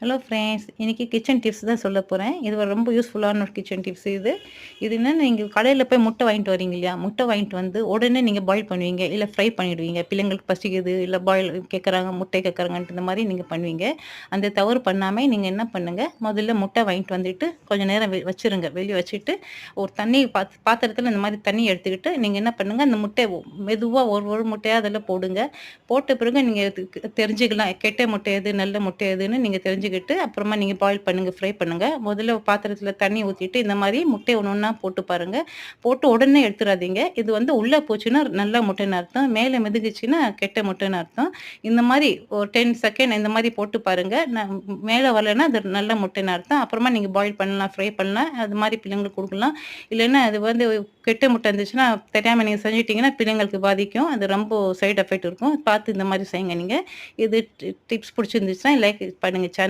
Hello friends, இன்னைக்கு kitchen tips தான் சொல்லப் போறேன். இது ஒரு ரொம்ப யூஸ்ஃபுல்லான ஒரு கிச்சன் டிப்ஸ் இது. இது என்னன்னா, நீங்க கடையில போய் முட்டை வாங்கிட்டு வரீங்க இல்லையா? முட்டை வாங்கிட்டு வந்து உடனே நீங்க பாயில் பண்ணுவீங்க. இல்ல ஃப்ரை பண்ணிடுவீங்க. பிள்ளைங்களுக்கு பசிக்குது, இல்ல பாயில் கேட்கறாங்க, முட்டை கேட்கறாங்கன்ட்டு இந்த மாரி நீங்க பண்ணுவீங்க. அந்த தவறு பண்ணாம நீங்க என்ன பண்ணுங்க, முதல்ல முட்டை வாங்கிட்டு வந்துட்டு கொஞ்ச நேரம் வச்சுருங்க. வெளிய வச்சுட்டு, ஒரு தண்ணி பாத்திரத்தில இந்த மாரி தண்ணி எடுத்துக்கிட்டு, நீங்க என்ன பண்ணுங்க, அந்த முட்டைய மெதுவா ஒரு ஒரு முட்டையா அதில போடுங்க. போட்ட பிறகு நீங்க தெரிஞ்சுக்கலாம். கெட்ட முட்டை எது, நல்ல முட்டை எதுன்னு நீங்க தெரிஞ்சுக்கிட்டு, அப்புறமா நீங்க பாயில் பண்ணுங்க, ஃப்ரை பண்ணுங்க. முதல்ல பாத்திரத்தில தண்ணி ஊத்திட்டு, இந்த மாரி முட்டைய ஒண்ணு ஒண்ணா போட்டு பாருங்க. போட்டு உடனே எடுத்துறாதீங்க. இது வந்து உள்ள போச்சுன்னா நல்ல முட்டைன்னு அர்த்தம். மேல மிதக்குச்சுன்னா கெட்ட முட்டைன்னு அர்த்தம். இந்த மாரி ஒரு 10 செகண்ட் இந்த மாரி போட்டு பாருங்க. மேல வரலன்னா அது நல்ல முட்டைன்னு அர்த்தம். அப்புறமா நீங்க பாயில் பண்ணலாம், ஃப்ரை பண்ணலாம். அது மாரி பிள்ளைங்களுக்கு குடுக்கலாம். இல்லன்னா அது வந்து கெட்ட முட்டை இருந்துச்சுன்னா, தெரியாம நீங்க செஞ்சுட்டீங்கன்னா, பிள்ளைங்களுக்கு பாதிக்கும். அது ரொம்ப சைட் எஃபெக்ட் இருக்கும். பார்த்து இந்த மாரி செய்யுங்க நீங்க. இது டிப்ஸ் புடிச்சிருந்துச்சுன்னா லைக் பண்ணுங்க. சேனல்